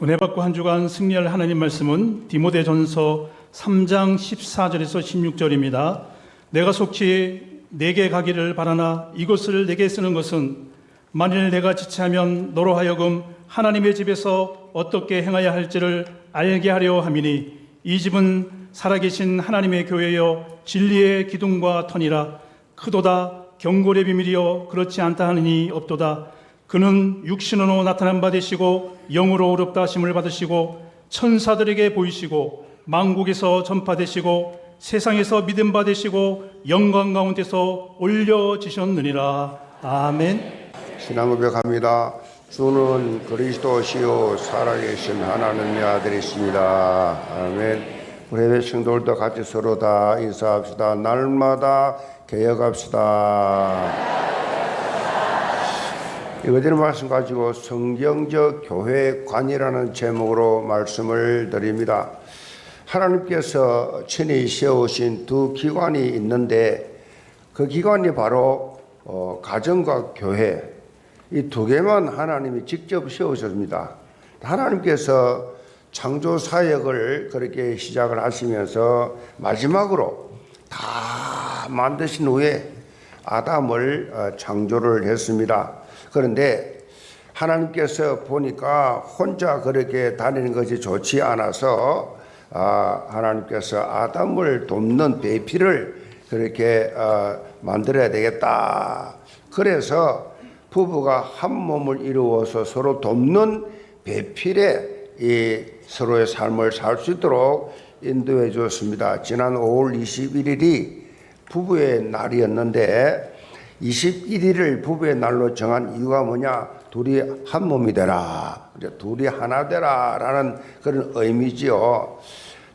은혜 받고 한 주간 승리할 하나님 말씀은 디모데전서 3장 14절에서 16절입니다. 내가 속히 내게 가기를 바라나 이것을 내게 쓰는 것은 만일 내가 지체하면 너로 하여금 하나님의 집에서 어떻게 행하여 할지를 알게 하려 함이니 이 집은 살아계신 하나님의 교회여 진리의 기둥과 터니라. 크도다 경골의 비밀이여 그렇지 않다 하느니 없도다. 그는 육신으로 나타난 바 되시고 영으로 어렵다 하심을 받으시고 천사들에게 보이시고 만국에서 전파되시고 세상에서 믿음 받으시고 영광 가운데서 올려지셨느니라. 아멘. 신앙 고백합니다. 주는 그리스도시요 살아계신 하나님의 아들이십니다. 아멘. 우리 예배 성도들도 같이 서로 다 인사합시다. 날마다 개혁합시다. 이거들 말씀 가지고 성경적 교회관이라는 제목으로 말씀을 드립니다. 하나님께서 친히 세우신 두 기관이 있는데 그 기관이 바로 가정과 교회, 이 두 개만 하나님이 직접 세우셨습니다. 하나님께서 창조 사역을 그렇게 시작을 하시면서 마지막으로 다 만드신 후에 아담을 창조를 했습니다. 그런데 하나님께서 보니까 혼자 그렇게 다니는 것이 좋지 않아서 하나님께서 아담을 돕는 배필을 그렇게 만들어야 되겠다. 그래서 부부가 한 몸을 이루어서 서로 돕는 배필에 이 서로의 삶을 살 수 있도록 인도해 주었습니다. 지난 5월 21일이 부부의 날이었는데 21일을 부부의 날로 정한 이유가 뭐냐? 둘이 한 몸이 되라, 둘이 하나 되라 라는 그런 의미지요.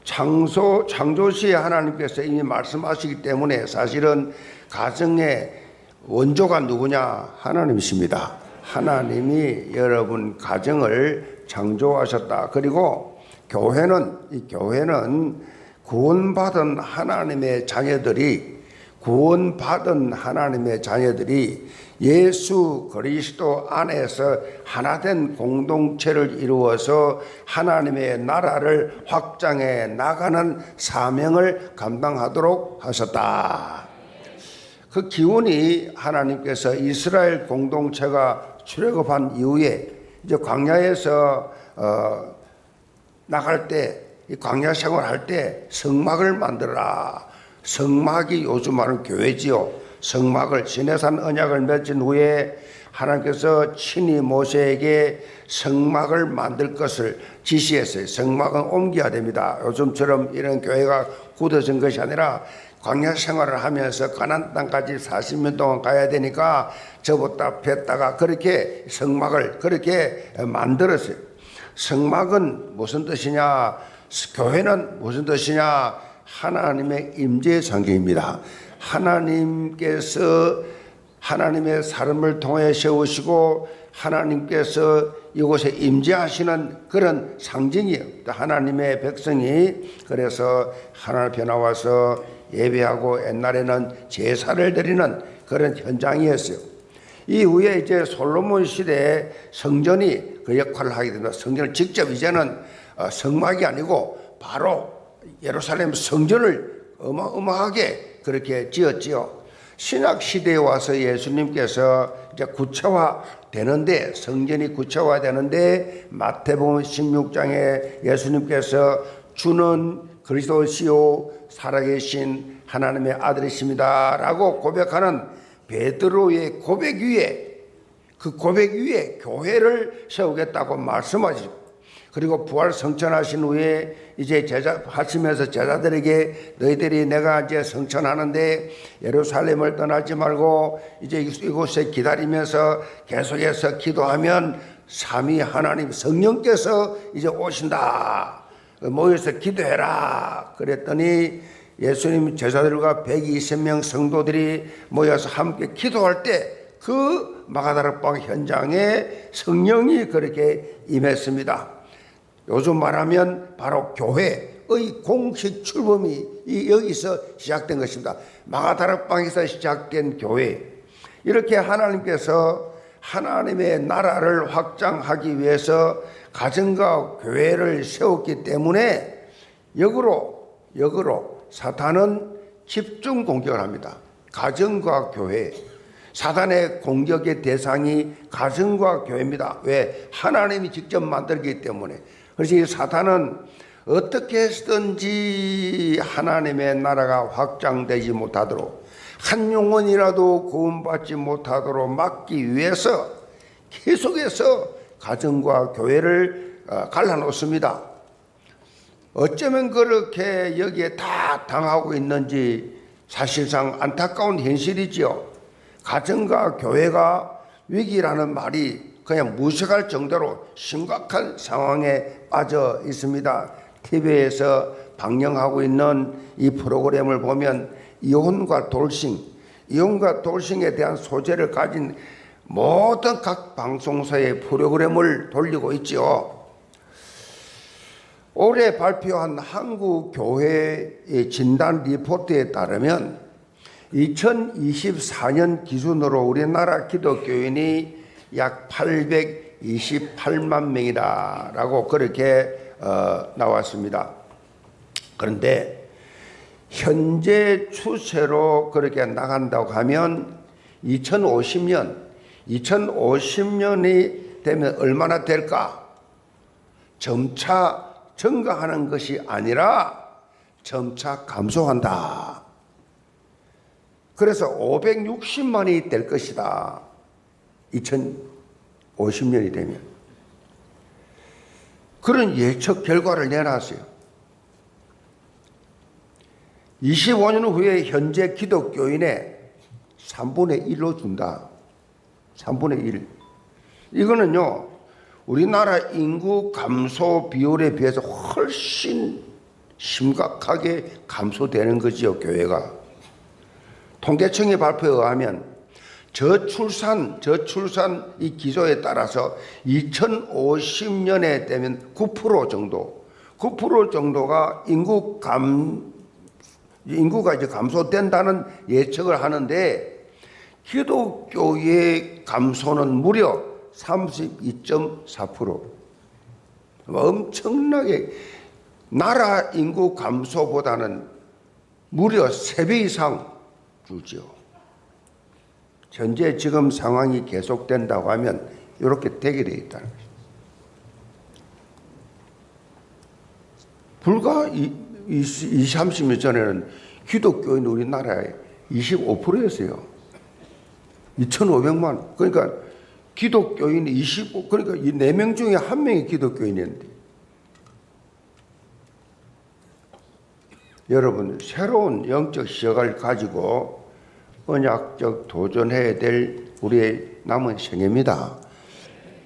창조시에 하나님께서 이미 말씀하시기 때문에 사실은 가정의 원조가 누구냐? 하나님이십니다. 하나님이 여러분 가정을 창조하셨다. 그리고 교회는 구원받은 하나님의 자녀들이 예수 그리스도 안에서 하나된 공동체를 이루어서 하나님의 나라를 확장해 나가는 사명을 감당하도록 하셨다. 그 기운이 하나님께서 이스라엘 공동체가 출애굽한 이후에 이제 광야에서 나갈 때, 이 광야 생활할 때 성막을 만들어라. 성막이 요즘 말하는 교회지요. 성막을 시내산 언약을 맺은 후에 하나님께서 친히 모세에게 성막을 만들 것을 지시했어요. 성막은 옮겨야 됩니다. 요즘처럼 이런 교회가 굳어진 것이 아니라 광야 생활을 하면서 가나안 땅까지 40년 동안 가야 되니까 접었다 폈다가 그렇게 성막을 그렇게 만들었어요. 성막은 무슨 뜻이냐? 교회는 무슨 뜻이냐? 하나님의 임재의 상징입니다. 하나님께서 하나님의 사람을 통해 세우시고 하나님께서 이곳에 임재하시는 그런 상징이에요. 하나님의 백성이 그래서 하나님 앞에 나와서 예배하고 옛날에는 제사를 드리는 그런 현장이었어요. 이후에 이제 솔로몬 시대에 성전이 그 역할을 하게 됩니다. 성전을 직접 이제는 성막이 아니고 바로 예루살렘 성전을 어마어마하게 그렇게 지었지요. 신약 시대에 와서 예수님께서 이제 구체화 되는데, 성전이 구체화 되는데 마태복음 16장에 예수님께서 주는 그리스도시요 살아계신 하나님의 아들이십니다 라고 고백하는 베드로의 고백 위에, 그 고백 위에 교회를 세우겠다고 말씀하시고, 그리고 부활 성천하신 후에 이제 하시면서 제자들에게 너희들이 내가 이제 성천하는데 예루살렘을 떠나지 말고 이제 이곳에 기다리면서 계속해서 기도하면 삼위 하나님 성령께서 이제 오신다. 모여서 기도해라. 그랬더니 예수님 제자들과 120명 성도들이 모여서 함께 기도할 때 그 마가다락방 현장에 성령이 그렇게 임했습니다. 요즘 말하면 바로 교회의 공식 출범이 여기서 시작된 것입니다. 마가다락방에서 시작된 교회. 이렇게 하나님께서 하나님의 나라를 확장하기 위해서 가정과 교회를 세웠기 때문에 역으로 사탄은 집중 공격을 합니다. 가정과 교회. 사탄의 공격의 대상이 가정과 교회입니다. 왜? 하나님이 직접 만들기 때문에. 그래서 이 사탄은 어떻게 해서든지 하나님의 나라가 확장되지 못하도록, 한 영혼이라도 구원받지 못하도록 막기 위해서 계속해서 가정과 교회를 갈라놓습니다. 어쩌면 그렇게 여기에 다 당하고 있는지 사실상 안타까운 현실이지요. 가정과 교회가 위기라는 말이 그냥 무색할 정도로 심각한 상황에 빠져 있습니다. TV에서 방영하고 있는 이 프로그램을 보면 이혼과 돌싱에 대한 소재를 가진 모든 각 방송사의 프로그램을 돌리고 있죠. 올해 발표한 한국교회의 진단 리포트에 따르면 2024년 기준으로 우리나라 기독교인이 약 828만 명이다라고 그렇게 나왔습니다. 그런데 현재 추세로 그렇게 나간다고 하면 2050년이 되면 얼마나 될까? 점차 증가하는 것이 아니라 점차 감소한다. 그래서 560만이 될 것이다. 2050년이 되면. 그런 예측 결과를 내놨어요. 25년 후에 현재 기독교인의 3분의 1로 준다. 3분의 1. 이거는요, 우리나라 인구 감소 비율에 비해서 훨씬 심각하게 감소되는 거지요, 교회가. 통계청의 발표에 의하면 저출산 이 기조에 따라서 2050년에 되면 9% 정도가 인구가 이제 감소된다는 예측을 하는데, 기독교의 감소는 무려 32.4%. 엄청나게 나라 인구 감소보다는 무려 3배 이상 줄죠. 현재 지금 상황이 계속된다고 하면 이렇게 되게 되어 있다는 것입니다. 불과 20, 30년 전에는 기독교인 우리나라에 25%였어요. 2,500만. 그러니까 기독교인이 25, 그러니까 4명 중에 1명이 기독교인이었는데. 여러분, 새로운 영적 시각을 가지고 언약적 도전해야 될 우리의 남은 생애입니다.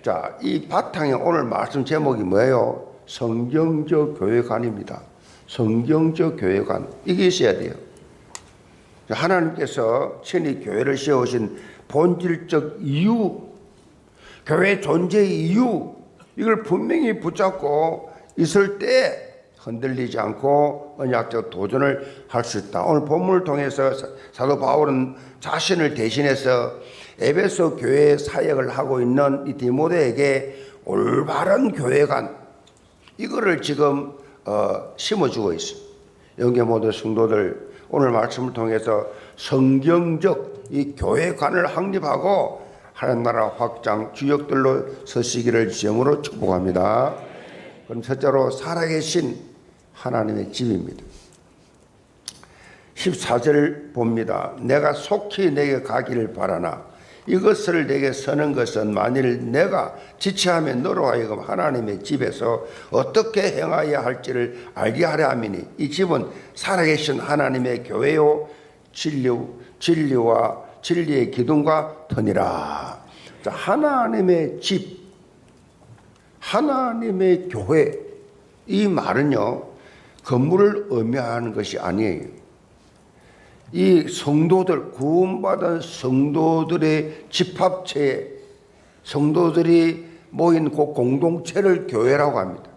자, 이 바탕에 오늘 말씀 제목이 뭐예요? 성경적 교회관입니다. 성경적 교회관. 이게 있어야 돼요. 하나님께서 친히 교회를 세우신 본질적 이유, 교회 존재의 이유, 이걸 분명히 붙잡고 있을 때 흔들리지 않고 언약적 도전을 할 수 있다. 오늘 본문을 통해서 사도 바울은 자신을 대신해서 에베소 교회 사역을 하고 있는 이 디모데에게 올바른 교회관, 이거를 지금 심어주고 있습니다. 영계 모든 성도들, 오늘 말씀을 통해서 성경적 이 교회관을 확립하고 하나님 나라 확장 주역들로 서시기를 주영으로 축복합니다. 그럼 첫째로 살아계신 하나님의 집입니다. 14절 봅니다. 내가 속히 내게 가기를 바라나 이것을 내게 서는 것은 만일 내가 지체하면 너로 하여금 하나님의 집에서 어떻게 행하여야 할지를 알게 하려 함이니 이 집은 살아계신 하나님의 교회요 진리와 진리의 기둥과 터니라. 자, 하나님의 집, 하나님의 교회, 이 말은요 건물을 의미하는 것이 아니에요. 이 성도들, 구원받은 성도들의 집합체, 성도들이 모인 그 공동체를 교회라고 합니다.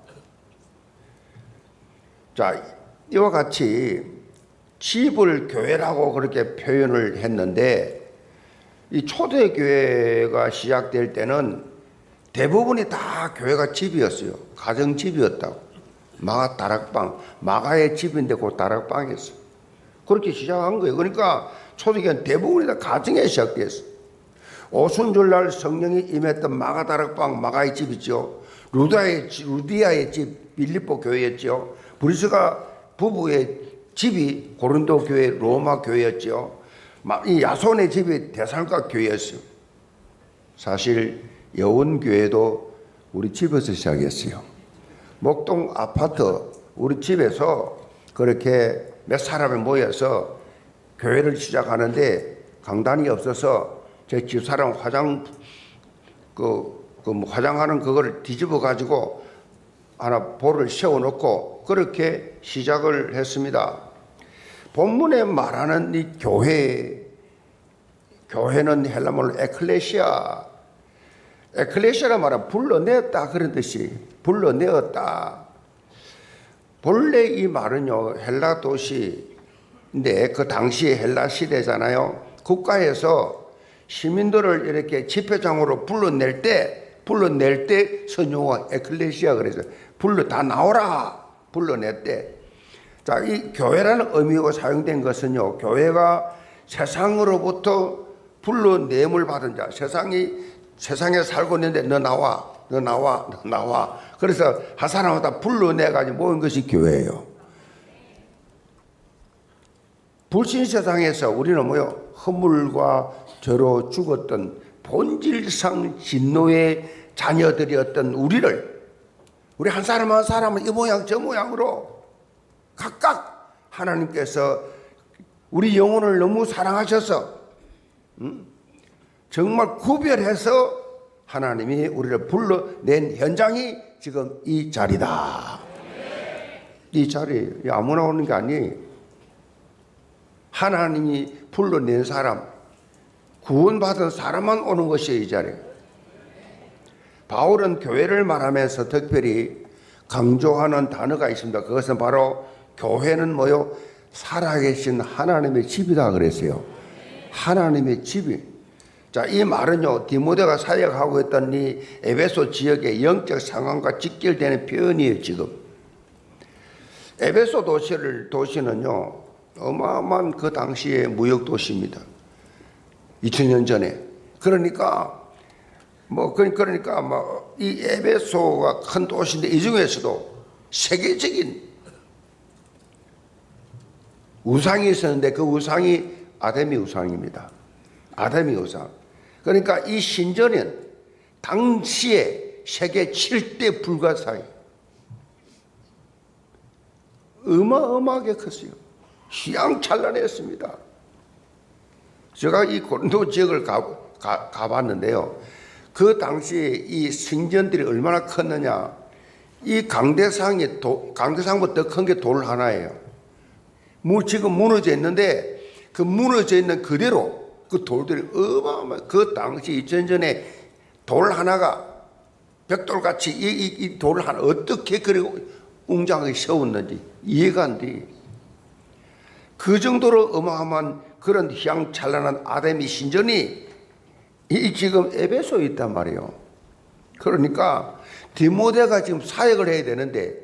자, 이와 같이 집을 교회라고 그렇게 표현을 했는데, 이 초대교회가 시작될 때는 대부분이 다 교회가 집이었어요. 가정집이었다고. 마가 다락방, 마가의 집인데 그 다락방이었어요. 그렇게 시작한 거예요. 그러니까 초대교회는 대부분이 다 가정에 시작됐어요. 오순절날 성령이 임했던 마가 다락방, 마가의 집이죠. 루디아의 집, 빌립보 교회였죠. 브리스가 부부의 집이 고린도 교회, 로마 교회였죠. 이 야손의 집이 데살로니가 교회였어요. 사실 여운교회도 우리 집에서 시작했어요. 목동 아파트 우리 집에서 그렇게 몇 사람이 모여서 교회를 시작하는데 강단이 없어서 제 집사람 화장하는 그거를 뒤집어 가지고 하나 볼을 세워놓고 그렇게 시작을 했습니다. 본문에 말하는 이 교회는 헬라말로 에클레시아라 말하면 불러내었다 그런 뜻이 불러내었다. 본래 이 말은요 헬라 도시인데 그 당시 헬라 시대잖아요. 국가에서 시민들을 이렇게 집회장으로 불러낼 때 선용어가 에클레시아 그래서 다 나오라 불러냈대. 자, 이 교회라는 의미가 사용된 것은요 교회가 세상으로부터 불러냄을 받은 자, 세상에 살고 있는데 너 나와. 그래서 한 사람마다 불러내가지고 모인 것이 교회예요. 불신 세상에서 우리는 허물과 죄로 죽었던 본질상 진노의 자녀들이었던 우리 한 사람 한 사람은 이 모양 저 모양으로 각각 하나님께서 우리 영혼을 너무 사랑하셔서 정말 구별해서 하나님이 우리를 불러낸 현장이 지금 이 자리다. 이 자리 아무나 오는 게 아니에요. 하나님이 불러낸 사람, 구원받은 사람만 오는 것이 이 자리. 바울은 교회를 말하면서 특별히 강조하는 단어가 있습니다. 그것은 바로 교회는 살아계신 하나님의 집이다 그랬어요. 하나님의 집이. 자, 이 말은요, 디모데가 사역하고 있던 이 에베소 지역의 영적 상황과 직결되는 표현이에요, 지금. 에베소 도시는요, 어마어마한 그 당시의 무역 도시입니다. 2000년 전에. 그러니까 이 에베소가 큰 도시인데 이 중에서도 세계적인 우상이 있었는데 그 우상이 아데미 우상입니다. 아데미 우상. 그러니까 이 신전은 당시에 세계 7대 불가사의 어마어마하게 컸어요. 휘황찬란했습니다. 제가 이 고린도 지역을 가봤는데요. 그 당시에 이 신전들이 얼마나 컸느냐. 이 강대상보다 더 큰 게 돌 하나예요. 지금 무너져 있는데 그 무너져 있는 그대로 그 돌들이 어마어마해. 그 당시 2000년에 돌 하나가 벽돌같이 이 돌 하나 어떻게 그리고 웅장하게 세웠는지 이해가 안 돼. 그 정도로 어마어마한 그런 휘황찬란한 아데미 신전이 이 지금 에베소에 있단 말이에요. 그러니까 디모데가 지금 사역을 해야 되는데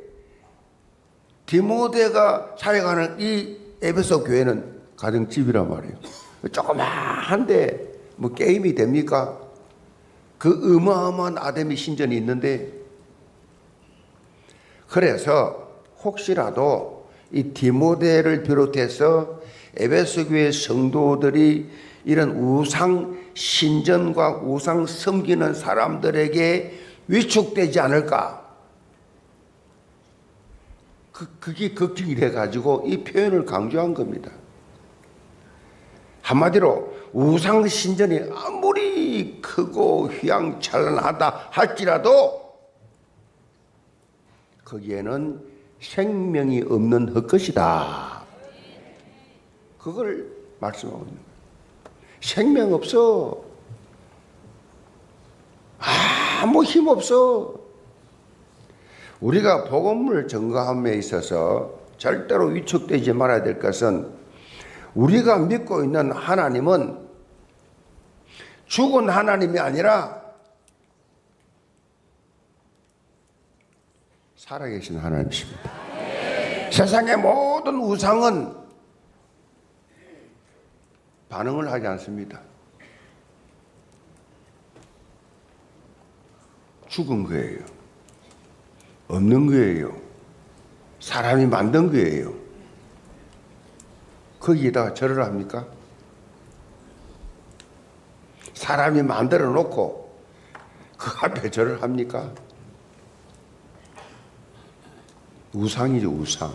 디모데가 사역하는 이 에베소 교회는 가정집이란 말이에요. 조그마한데 게임이 됩니까? 그 어마어마한 아데미 신전이 있는데 그래서 혹시라도 이 디모데를 비롯해서 에베소 교회 성도들이 이런 우상 신전과 우상 섬기는 사람들에게 위축되지 않을까? 그게 걱정이 돼가지고 이 표현을 강조한 겁니다. 한마디로 우상 신전이 아무리 크고 휘황찬란하다 할지라도 거기에는 생명이 없는 헛것이다. 그걸 말씀하고 있는 거예요. 생명 없어. 아무 힘 없어. 우리가 복음을 전가함에 있어서 절대로 위축되지 말아야 될 것은 우리가 믿고 있는 하나님은 죽은 하나님이 아니라 살아계신 하나님이십니다. 세상의 모든 우상은 반응을 하지 않습니다. 죽은 거예요. 없는 거예요. 사람이 만든 거예요. 거기에다가 절을 합니까? 사람이 만들어 놓고 그 앞에 절을 합니까? 우상이죠, 우상.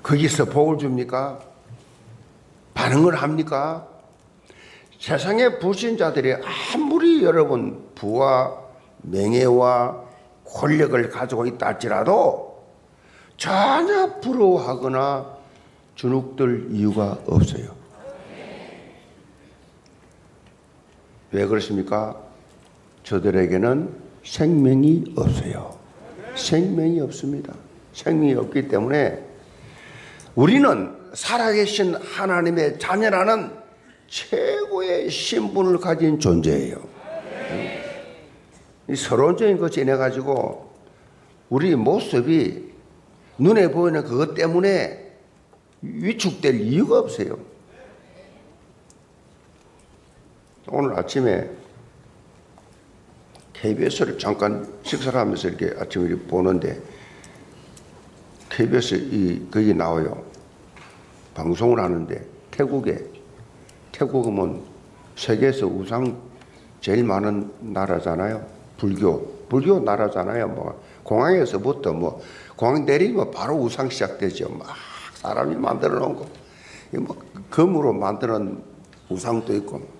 거기서 복을 줍니까? 반응을 합니까? 세상의 불신자들이 아무리 여러분 부와 명예와 권력을 가지고 있다 할지라도 전혀 부러워하거나 주눅들 이유가 없어요. 왜 그렇습니까? 저들에게는 생명이 없어요. 생명이 없습니다. 생명이 없기 때문에 우리는 살아계신 하나님의 자녀라는 최고의 신분을 가진 존재예요. 이 서론적인 것이 인해가지고 우리 모습이 눈에 보이는 그것 때문에 위축될 이유가 없어요. 오늘 아침에 KBS를 잠깐 식사를 하면서 이렇게 아침에 이렇게 보는데 KBS 거기 나와요. 방송을 하는데 태국은 세계에서 우상 제일 많은 나라잖아요. 불교 나라잖아요. 뭐 공항에서부터 뭐 공항 내리면 바로 우상 시작되죠. 막 사람이 만들어 놓은 거, 뭐 금으로 만드는 우상도 있고,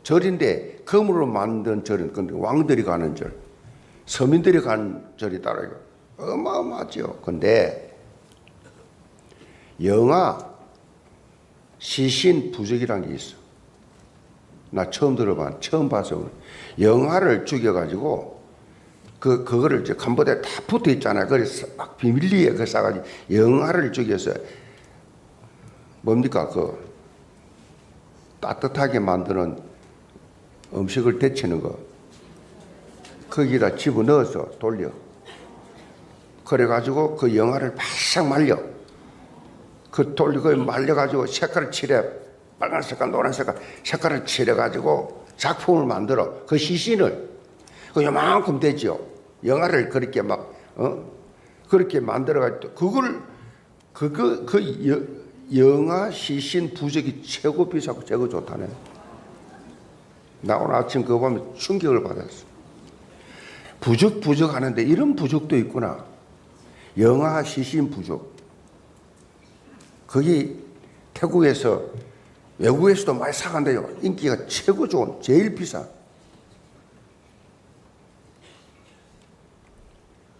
절인데 금으로 만든 절은 근데 왕들이 가는 절, 서민들이 가는 절이 따로 있고 어마어마하죠. 근데 영아 시신 부적이라는 게 있어. 나 처음 봐서 영아를 죽여가지고 그거를 이제 캄보디아에 다 붙어 있잖아요. 그래서 막 비밀리에 그 싸가지고 영아를 죽여서 뭡니까 따뜻하게 만드는 음식을 데치는 거 거기다 집어넣어서 돌려. 그래가지고 그 영아를 바싹 말려. 돌리고 말려가지고 색깔을 칠해. 빨간 색깔, 노란 색깔을 칠해가지고 작품을 만들어. 그 시신을 그 요만큼 되죠. 영아를 그렇게 그렇게 만들어가지고 영아 시신 부적이 최고 비싸고 최고 좋다네. 나 오늘 아침 그거 보면 충격을 받았어. 부적 하는데 이런 부적도 있구나. 영아 시신 부적. 거기 태국에서 외국에서도 많이 사간대요. 인기가 최고 좋은, 제일 비싼.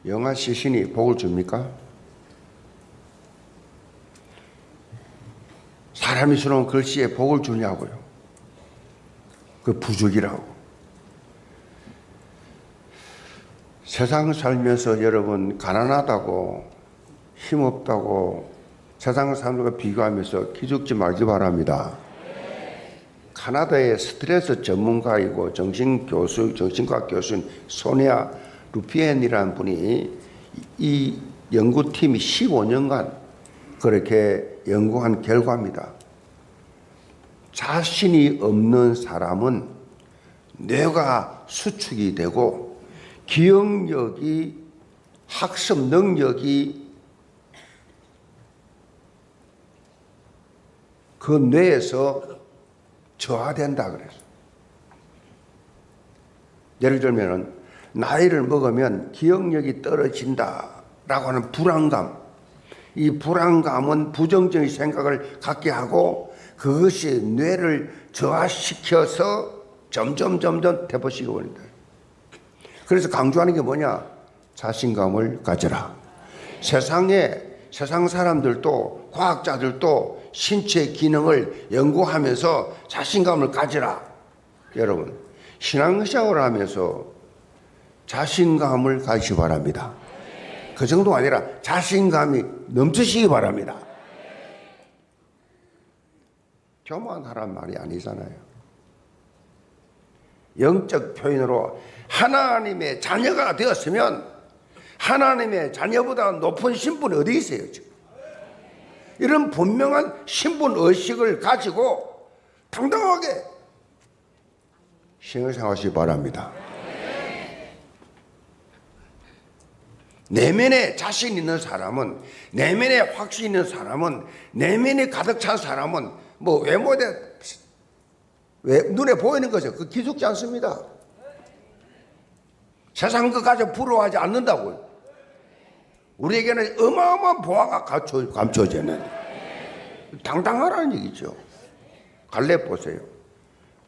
영아 시신이 복을 줍니까? 사람이 쓰는 글씨에 복을 주냐고요. 그 부적이라고. 세상 살면서 여러분 가난하다고 힘없다고 세상 사람들과 비교하면서 기죽지 말기 바랍니다. 카나다의 스트레스 전문가이고 정신과 교수인 소니아 루피엔이라는 분이 이 연구팀이 15년간 그렇게 연구한 결과입니다. 자신이 없는 사람은 뇌가 수축이 되고 기억력이 학습 능력이 그 뇌에서 저하된다 그래서. 예를 들면 나이를 먹으면 기억력이 떨어진다라고 하는 불안감. 이 불안감은 부정적인 생각을 갖게 하고 그것이 뇌를 저하시켜서 점점 대포시켜 버린다. 그래서 강조하는 게 뭐냐? 자신감을 가져라. 세상 사람들도 과학자들도 신체 기능을 연구하면서 자신감을 가져라. 여러분, 신앙생활을 하면서 자신감을 가지시 바랍니다. 그 정도가 아니라 자신감이 넘치시기 바랍니다. 교만하란 말이 아니잖아요. 영적 표현으로 하나님의 자녀가 되었으면 하나님의 자녀보다 높은 신분이 어디 있어요 지금? 이런 분명한 신분 의식을 가지고 당당하게 신앙생활하시기 바랍니다. 내면에 자신 있는 사람은, 내면에 확신 있는 사람은, 내면에 가득 찬 사람은 뭐 외모에 눈에 보이는 거죠. 그 기죽지 않습니다. 세상 것 가지고 부러워하지 않는다고요. 우리에게는 어마어마한 보화가 감춰지는 당당하라는 얘기죠. 갈렙 보세요.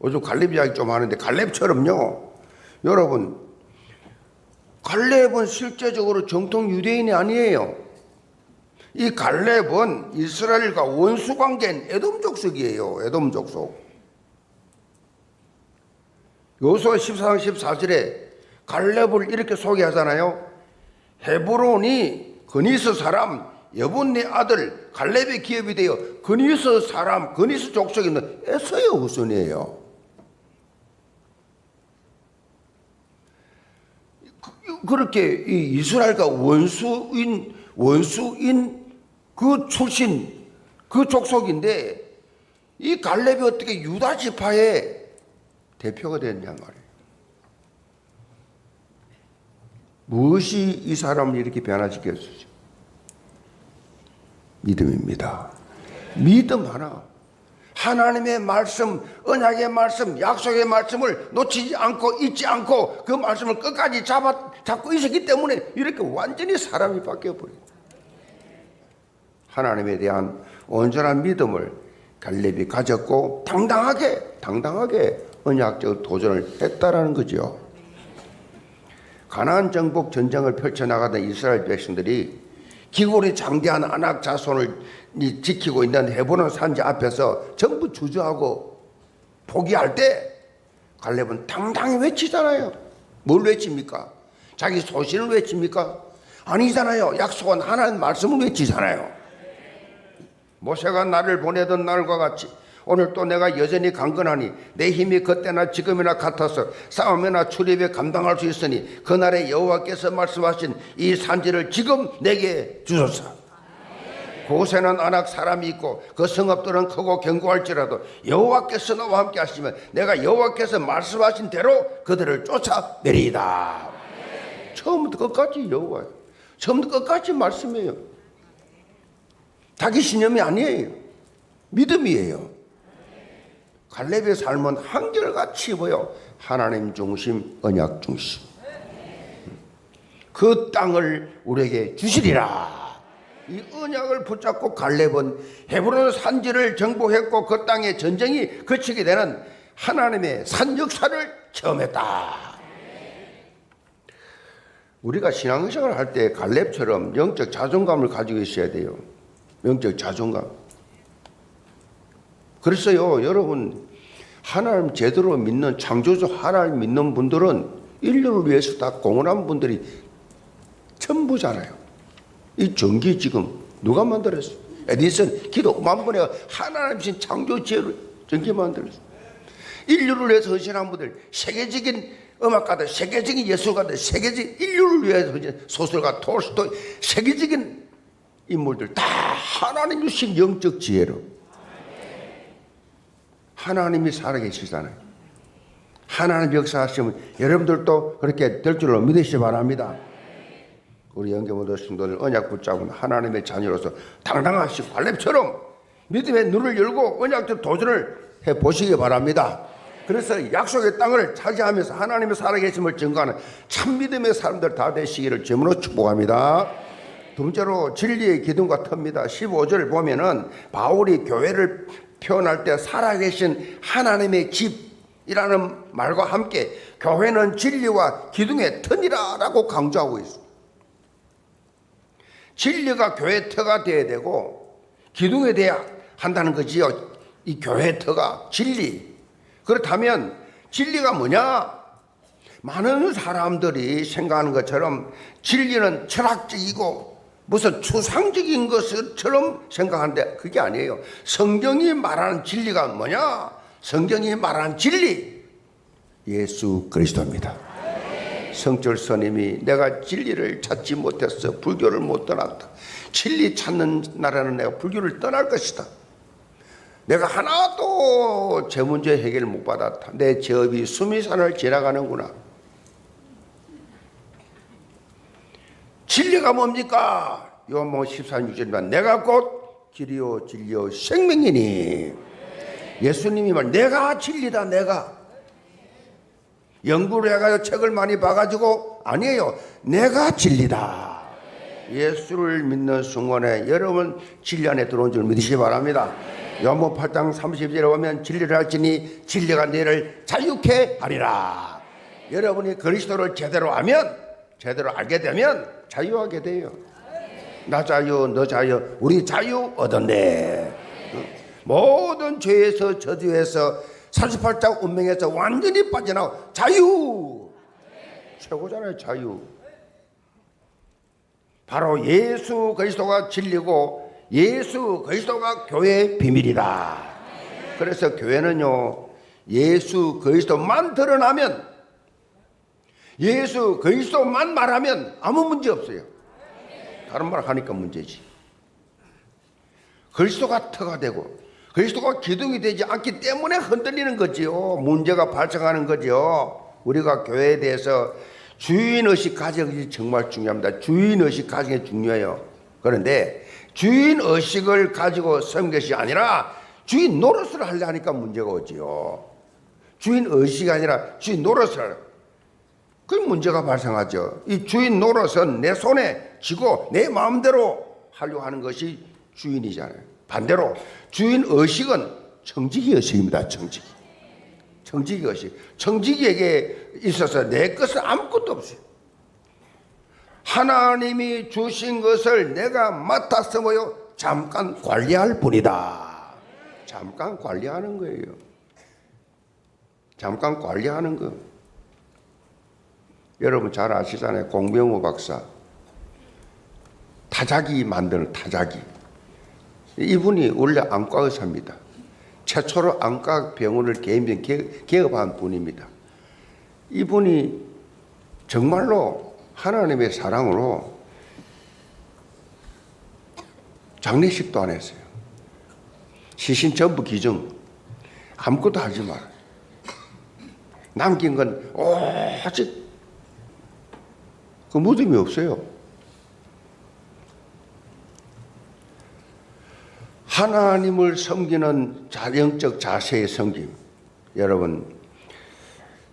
요즘 갈렙 이야기 좀 하는데 갈렙처럼요. 여러분, 갈렙은 실제적으로 정통 유대인이 아니에요. 이 갈렙은 이스라엘과 원수 관계인 에돔 족속이에요. 에돔 족속. 여호수아 14장 14절에 갈렙을 이렇게 소개하잖아요. 헤브론이 그니스 사람 여분네 아들 갈렙의 기업이 되어 그니스 사람 그니스 족속에 있는 에서의 후손이에요. 그렇게 이 이스라엘과 원수인 그 출신 그 족속인데 이 갈렙이 어떻게 유다 지파의 대표가 됐냐 말이에요. 무엇이 이 사람을 이렇게 변화시켰을지? 믿음입니다. 믿음 하나. 하나님의 말씀, 언약의 말씀, 약속의 말씀을 놓치지 않고 잊지 않고 그 말씀을 끝까지 잡고 있었기 때문에 이렇게 완전히 사람이 바뀌어버려요. 하나님에 대한 온전한 믿음을 갈렙이 가졌고 당당하게 언약적 도전을 했다라는 거죠. 가나안 정복 전쟁을 펼쳐나가던 이스라엘 백성들이 기골이 장대한 아낙 자손을 지키고 있는 헤브론 산지 앞에서 전부 주저하고 포기할 때 갈렙은 당당히 외치잖아요. 뭘 외칩니까? 자기 소신을 외칩니까? 아니잖아요. 약속한 하나님 말씀을 외치잖아요. 모세가 나를 보내던 날과 같이 오늘 또 내가 여전히 강건하니 내 힘이 그때나 지금이나 같아서 싸움이나 출입에 감당할 수 있으니 그날에 여호와께서 말씀하신 이 산지를 지금 내게 주소서. 곳에는 아낙 사람이 있고 그 성읍들은 크고 견고할지라도 여호와께서 나와 함께 하시면 내가 여호와께서 말씀하신 대로 그들을 쫓아내리이다. 처음부터 끝까지 여호와예요. 처음부터 끝까지 말씀이에요. 자기 신념이 아니에요. 믿음이에요. 갈렙의 삶은 한결같이 보여 하나님 중심, 언약 중심. 그 땅을 우리에게 주시리라. 이 언약을 붙잡고 갈렙은 헤브론 산지를 정복했고 그 땅에 전쟁이 그치게 되는 하나님의 산 역사를 체험했다. 우리가 신앙생활을 할 때 갈렙처럼 영적 자존감을 가지고 있어야 돼요. 영적 자존감. 그랬어요. 여러분, 하나님 제대로 믿는 창조주 하나님 믿는 분들은 인류를 위해서 다 공헌한 분들이 전부잖아요. 이 전기 지금 누가 만들었어요? 에디슨 기도 10,000번 해 하나님신 창조 지혜로 전기 만들었어요. 인류를 위해서 헌신한 분들, 세계적인 음악가들, 세계적인 예술가들, 세계적인 인류를 위해서 헌신 소설가 톨스토이, 세계적인 인물들 다 하나님 주신 영적 지혜로 하나님이 살아계시잖아요. 하나님 역사하시면 여러분들도 그렇게 될 줄로 믿으시기 바랍니다. 우리 영계모도 성도들 언약 붙잡은 하나님의 자녀로서 당당하시고 갈렙처럼 믿음의 눈을 열고 언약적 도전을 해보시기 바랍니다. 그래서 약속의 땅을 차지하면서 하나님의 살아계심을 증거하는 참 믿음의 사람들 다 되시기를 주님으로 축복합니다. 두 번째로 진리의 기둥과 터입니다. 15절 보면은 바울이 교회를 표현할 때 살아계신 하나님의 집이라는 말과 함께 교회는 진리와 기둥의 터니라라고 강조하고 있습니다. 진리가 교회의 터가 되어야 되고 기둥에 돼야 한다는 거지요. 이 교회의 터가 진리. 그렇다면 진리가 뭐냐? 많은 사람들이 생각하는 것처럼 진리는 철학적이고 무슨 추상적인 것처럼 생각하는데 그게 아니에요. 성경이 말하는 진리가 뭐냐? 성경이 말하는 진리 예수 그리스도입니다. 성철 스님이 내가 진리를 찾지 못했어. 불교를 못 떠났다. 진리 찾는 나라는 내가 불교를 떠날 것이다. 내가 하나도 제 문제 해결을 못 받았다. 내 제업이 수미산을 지나가는구나. 진리가 뭡니까? 요한복음 14:6절입니다. 내가 곧 길이요 진리요 생명이니. 예수님이 말 내가 진리다. 내가 연구를 해가지고 책을 많이 봐가지고 아니에요. 내가 진리다. 예수를 믿는 순간에 여러분 진리 안에 들어온 줄 믿으시기 바랍니다. 요한복음 8장 30절에 보면 진리를 알지니 진리가 너희를 자유케 하리라. 여러분이 그리스도를 제대로 하면, 제대로 알게 되면 자유하게 돼요. 나 자유 너 자유 우리 자유 얻었네. 모든 죄에서 저주에서 38장 운명에서 완전히 빠져나와 자유. 최고잖아요. 자유. 바로 예수 그리스도가 진리고 예수 그리스도가 교회의 비밀이다. 그래서 교회는요, 예수 그리스도만 드러나면, 예수 그리스도만 말하면 아무 문제 없어요. 다른 말 하니까 문제지. 그리스도가 터가 되고 그리스도가 기둥이 되지 않기 때문에 흔들리는 거지요. 문제가 발생하는 거죠. 우리가 교회에 대해서 주인의식 가지는 것이 정말 중요합니다. 주인의식 가지는 게 중요해요. 그런데 주인의식을 가지고 섬긴 것이 아니라 주인 노릇을 하려 하니까 문제가 오지요. 주인의식이 아니라 주인 노릇을, 그 문제가 발생하죠. 이 주인 노릇은 내 손에 쥐고 내 마음대로 하려고 하는 것이 주인이잖아요. 반대로 주인 의식은 청지기 의식입니다. 청지기 의식. 청지기에게 있어서 내 것은 아무것도 없어요. 하나님이 주신 것을 내가 맡아서 뭐요? 잠깐 관리할 뿐이다. 잠깐 관리하는 거예요. 잠깐 관리하는 거. 여러분 잘 아시잖아요. 공병호 박사. 타자기 만드는 타자기. 이분이 원래 안과 의사입니다. 최초로 안과 병원을 개업한 분입니다. 이분이 정말로 하나님의 사랑으로 장례식도 안 했어요. 시신 전부 기증. 아무것도 하지 마라. 남긴 건 오직 그 무덤이 없어요. 하나님을 섬기는 영적 자세의 섬김. 여러분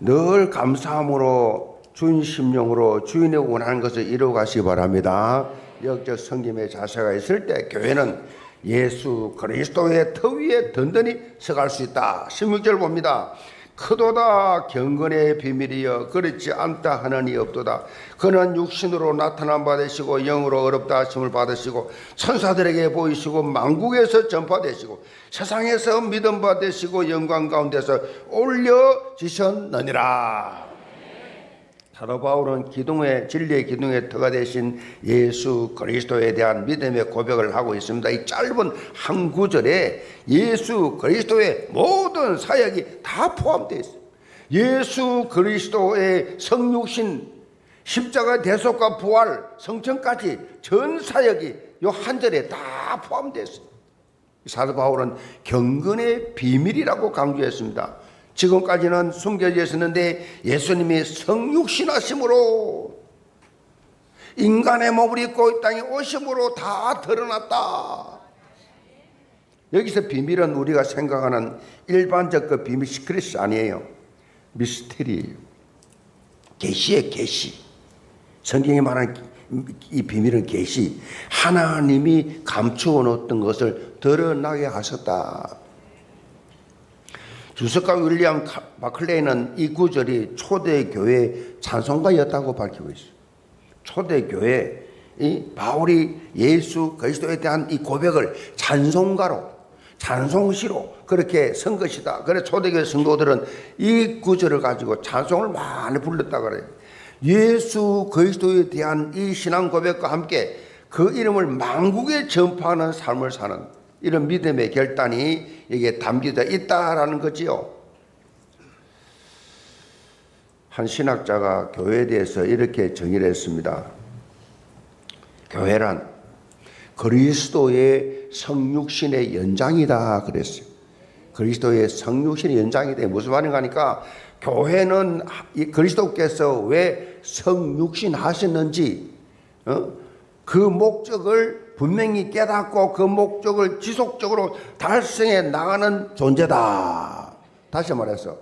늘 감사함으로 주인 심령으로 주인의 원하는 것을 이루어가시기 바랍니다. 영적 섬김의 자세가 있을 때 교회는 예수 그리스도의 터 위에 든든히 서갈 수 있다. 16절 봅니다. 크도다 경건의 비밀이여 그렇지 않다 하느니 없도다. 그는 육신으로 나타난 바 되시고 영으로 어렵다 하심을 받으시고 천사들에게 보이시고 만국에서 전파되시고 세상에서 믿음 바 되시고 영광 가운데서 올려지셨느니라. 사도 바울은 기둥의 진리의 기둥의 터가 되신 예수 그리스도에 대한 믿음의 고백을 하고 있습니다. 이 짧은 한 구절에 예수 그리스도의 모든 사역이 다 포함되어 있어요. 예수 그리스도의 성육신, 십자가 대속과 부활, 성천까지 전 사역이 이 한 절에 다 포함되어 있어요. 사도 바울은 경건의 비밀이라고 강조했습니다. 지금까지는 숨겨져 있었는데 예수님이 성육신하심으로 인간의 몸을 입고 이 땅에 오심으로 다 드러났다. 여기서 비밀은 우리가 생각하는 일반적 그 비밀 시크릿이 아니에요. 미스테리예요. 계시의 계시. 성경에 말하는 이 비밀은 계시. 하나님이 감추어 놓았던 것을 드러나게 하셨다. 주석가 윌리엄 마클레이는 이 구절이 초대교회 찬송가였다고 밝히고 있어요. 초대교회 이 바울이 예수 그리스도에 대한 이 고백을 찬송가로, 찬송시로 그렇게 쓴 것이다. 그래서 초대교회 성도들은 이 구절을 가지고 찬송을 많이 불렀다 그래요. 예수 그리스도에 대한 이 신앙 고백과 함께 그 이름을 만국에 전파하는 삶을 사는 이런 믿음의 결단이 여기에 담겨져 있다라는 거지요. 한 신학자가 교회에 대해서 이렇게 정의를 했습니다. 교회란 그리스도의 성육신의 연장이다 그랬어요. 그리스도의 성육신의 연장이다. 무슨 말인가 하니까 교회는 그리스도께서 왜 성육신 하셨는지 그 목적을 분명히 깨닫고 그 목적을 지속적으로 달성해 나가는 존재다. 다시 말해서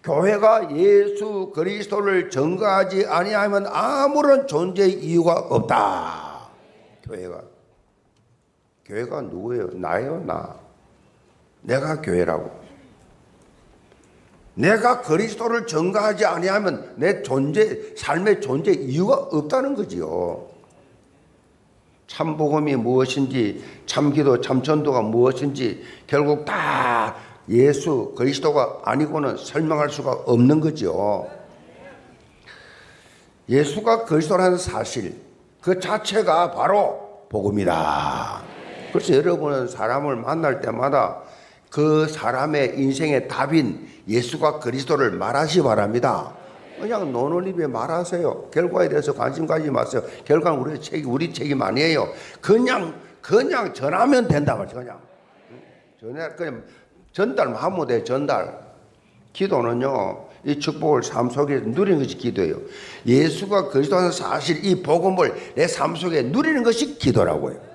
교회가 예수 그리스도를 전가하지 아니하면 아무런 존재의 이유가 없다. 교회가 누구예요? 나예요, 나. 내가 교회라고. 내가 그리스도를 전가하지 아니하면 내 삶의 존재 이유가 없다는 거지요. 참복음이 무엇인지, 참기도, 참전도가 무엇인지 결국 다 예수 그리스도가 아니고는 설명할 수가 없는 거죠. 예수가 그리스도라는 사실 그 자체가 바로 복음이다. 그래서 여러분은 사람을 만날 때마다 그 사람의 인생의 답인 예수가 그리스도를 말하시 바랍니다. 그냥 노노입에 말하세요. 결과에 대해서 관심 가지지 마세요. 결과는 우리 책임 아니에요. 그냥 전하면 된다 말이죠. 그냥 전달만 하면 돼. 전달. 기도는요, 이 축복을 삶 속에 누리는 것이 기도예요. 예수가 그리스도라는 사실, 이 복음을 내 삶 속에 누리는 것이 기도라고요.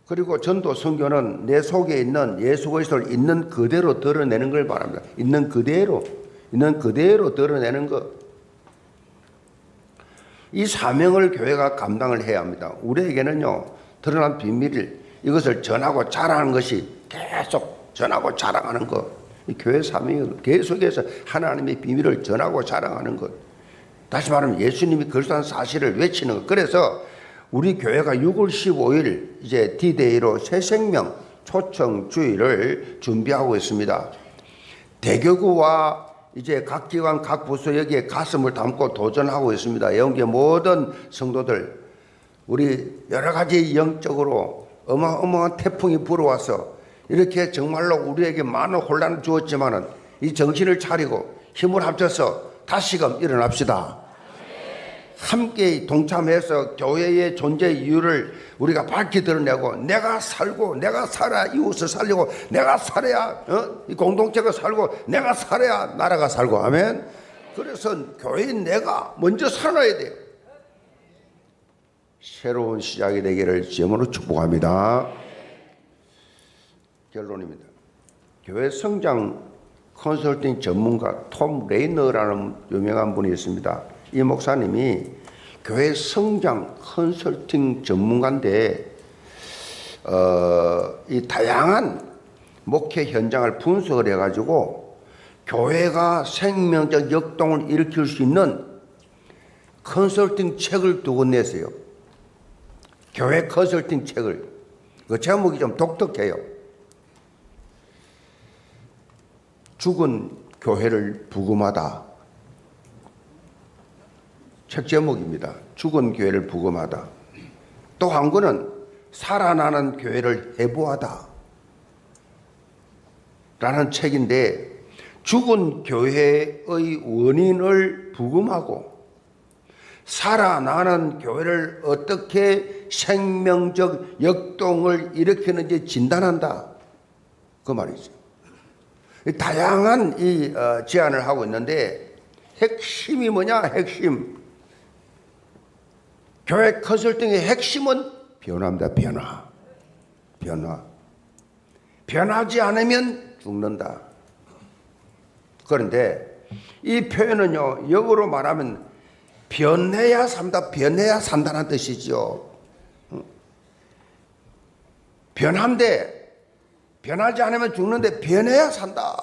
그리고 전도 선교는 내 속에 있는 예수 그리스도를 있는 그대로 드러내는 걸 바랍니다. 있는 그대로 드러내는 것. 이 사명을 교회가 감당을 해야 합니다. 우리에게는요, 드러난 비밀을 이것을 전하고 자랑하는 것이 계속 전하고 자랑하는 것. 이 교회 사명이 계속해서 하나님의 비밀을 전하고 자랑하는 것. 다시 말하면 예수님이 그리스도라는 사실을 외치는 것. 그래서 우리 교회가 6월 15일 이제 D-Day로 새생명 초청 주일을 준비하고 있습니다. 대교구와 이제 각 기관, 각 부서 여기에 가슴을 담고 도전하고 있습니다. 영계 모든 성도들, 우리 여러 가지 영적으로 어마어마한 태풍이 불어와서 이렇게 정말로 우리에게 많은 혼란을 주었지만은 이 정신을 차리고 힘을 합쳐서 다시금 일어납시다. 함께 동참해서 교회의 존재 이유를 우리가 밝히 드러내고 내가 살고 내가 살아야 이웃을 살리고 내가 살아야 이 공동체가 살고 내가 살아야 나라가 살고 아멘. 그래서 교회인 내가 먼저 살아야 돼요. 새로운 시작이 되기를 주님으로 축복합니다. 결론입니다. 교회 성장 컨설팅 전문가 톰 레이너라는 유명한 분이 있습니다. 이 목사님이 교회 성장 컨설팅 전문가인데 이 다양한 목회 현장을 분석을 해가지고 교회가 생명적 역동을 일으킬 수 있는 컨설팅 책을 두 권 냈어요. 교회 컨설팅 책을. 그 제목이 좀 독특해요. 죽은 교회를 부금하다. 책 제목입니다. 죽은 교회를 부금하다. 또 한 권은 살아나는 교회를 해부하다. 라는 책인데 죽은 교회의 원인을 부금하고 살아나는 교회를 어떻게 생명적 역동을 일으키는지 진단한다. 그 말이죠. 다양한 이 제안을 하고 있는데 핵심이 뭐냐? 핵심. 교회 컨설팅의 핵심은 변화입니다. 변화. 변하지 않으면 죽는다. 그런데 이 표현은요, 영어로 말하면 변해야 산다, 변해야 산다는 뜻이죠. 변한데, 변하지 않으면 죽는데 변해야 산다.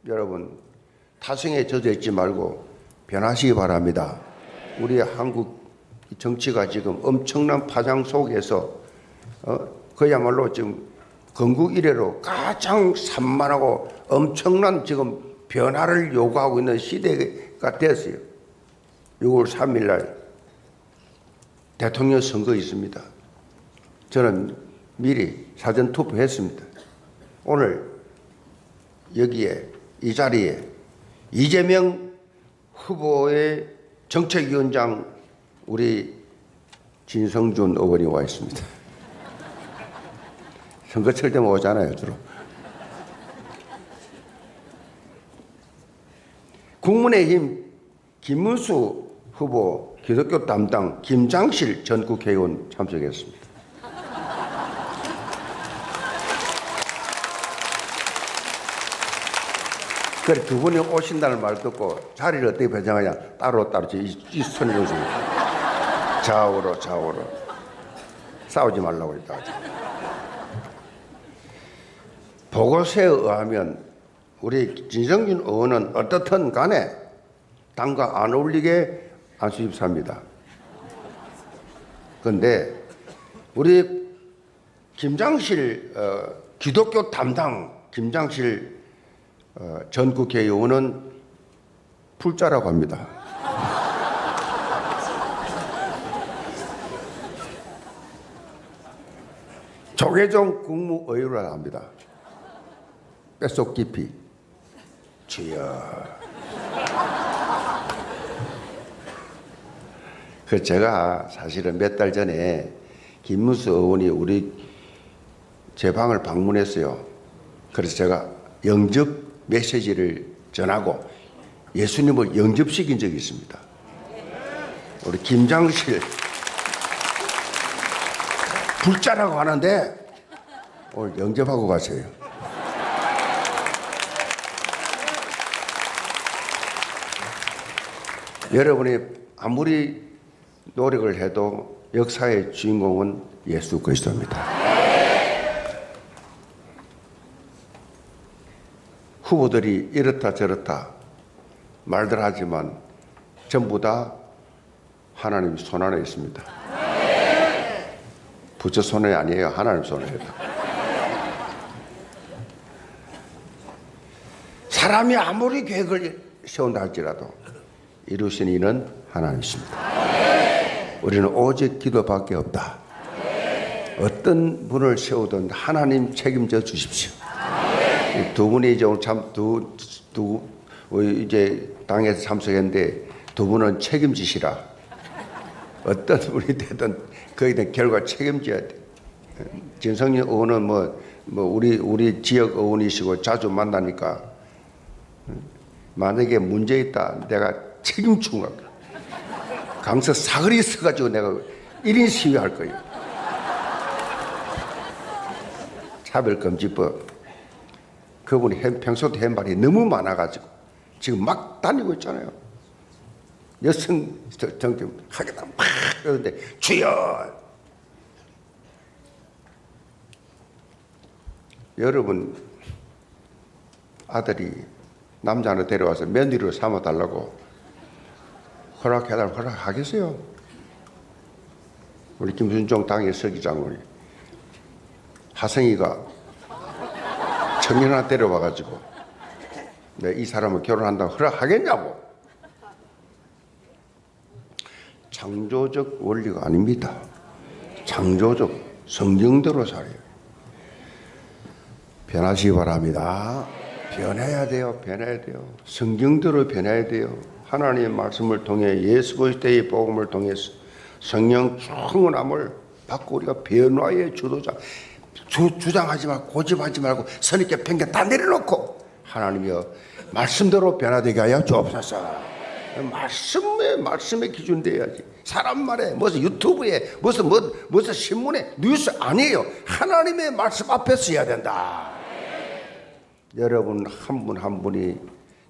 여러분, 타성에 젖어 있지 말고 변하시기 바랍니다. 우리 한국 정치가 지금 엄청난 파장 속에서 그야말로 지금 건국 이래로 가장 산만하고 엄청난 지금 변화를 요구하고 있는 시대가 됐어요. 6월 3일 날 대통령 선거 있습니다. 저는 미리 사전 투표했습니다. 오늘 여기에 이 자리에 이재명 후보의 정책위원장 우리 진성준 의원이 와 있습니다. 선거철 때만 오잖아요, 주로. 국민의힘 김문수 후보 기독교 담당 김장실 전 국회의원 참석했습니다. 그래 두 분이 오신다는 말 듣고 자리를 어떻게 배정하냐 따로 이 손을 줍니다. 좌우로 싸우지 말라고 했다가 보고서에 의하면 우리 진성준 의원은 어떻든 간에 당과 안 어울리게 안수집사입니다. 그런데 우리 김장실 기독교 담당 김장실 전 국회의원은 풀자라고 합니다. 조계종 국무의원이라고 합니다. 뼛속 깊이 주여. 그 제가 사실은 몇 달 전에 김문수 의원이 우리 제 방을 방문했어요. 그래서 제가 영접 메시지를 전하고 예수님을 영접시킨 적이 있습니다. 우리 김장실 불자라고 하는데 오늘 영접하고 가세요. 여러분이 아무리 노력을 해도 역사의 주인공은 예수 그리스도입니다. 후보들이 이렇다 저렇다 말들 하지만 전부 다 하나님 손 안에 있습니다. 부처 손에 아니에요. 하나님 손에다. 사람이 아무리 계획을 세운다 할지라도 이루신 이는 하나님이십니다. 우리는 오직 기도밖에 없다. 어떤 분을 세우든 하나님 책임져 주십시오. 두 분이 이제 오늘 이제 당에서 참석했는데 두 분은 책임지시라. 어떤 분이 되든 거기에 대한 결과 책임져야 돼. 진성윤 의원은 우리 지역 의원이시고 자주 만나니까 만약에 문제 있다 내가 책임지고 갈 거야. 강서 사거리 서가지고 내가 1인 시위할 거예요. 차별금지법. 그분이 평소도 한 말이 너무 많아가지고 지금 막 다니고 있잖아요. 여성 정점 하겠다 막 그러는데 주여. 여러분 아들이 남자 하나 데려와서 며느리로 삼아달라고 허락하겠어요? 우리 김순종 당의 서기장을 하성이가 청년 하나 데려와가지고 이 사람을 결혼한다고 허락하겠냐고. 창조적 원리가 아닙니다. 창조적 성경대로 살아요. 변하시기 바랍니다. 변해야 돼요. 성경대로 변해야 돼요. 하나님의 말씀을 통해 예수 그리스도의 복음을 통해서 성령 충만함을 받고 우리가 변화의 주도자 주장하지 말고 고집하지 말고 선입견 편견 다 내려놓고 하나님이여 말씀대로 변화되게 하여 주옵소서. 말씀의 기준 돼야지. 사람 말에 무슨 유튜브에 무슨 신문에 뉴스 아니에요. 하나님의 말씀 앞에 서야 된다. 여러분 한 분 한 분이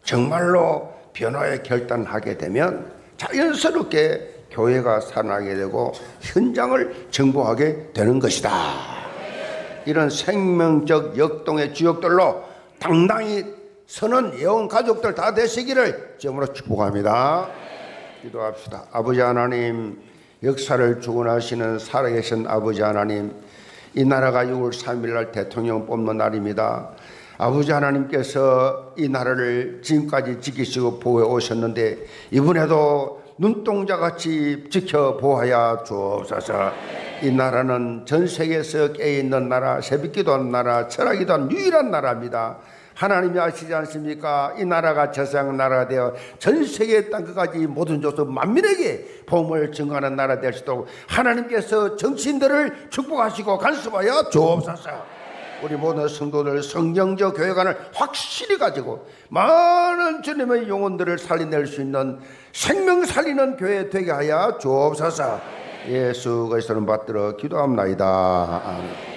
정말로 변화의 결단하게 되면 자연스럽게 교회가 살아나게 되고 현장을 정복하게 되는 것이다. 이런 생명적 역동의 주역들로 당당히 서는 예언 가족들 다 되시기를 주님으로 축복합니다. 기도합시다. 아버지 하나님, 역사를 주관하시는 살아계신 아버지 하나님, 이 나라가 6월 3일 날 대통령 뽑는 날입니다. 아버지 하나님께서 이 나라를 지금까지 지키시고 보호해 오셨는데 이번에도 눈동자같이 지켜보아야 주옵소서. 이 나라는 전 세계에서 깨어있는 나라, 새벽기도한 나라, 철학기도한 유일한 나라입니다. 하나님이 아시지 않습니까? 이 나라가 제사장 나라가 되어 전 세계 땅끝까지 모든 족속 만민에게 복음을 증거하는 나라 될 수 있도록 하나님께서 정치인들을 축복하시고 간섭하여 주옵소서. 우리 모든 성도들 성경적 교회관을 확실히 가지고 많은 주님의 영혼들을 살려낼 수 있는 생명 살리는 교회 되게 하여 주옵소서. 예수 그리스도를 받들어 기도합나이다. 아멘.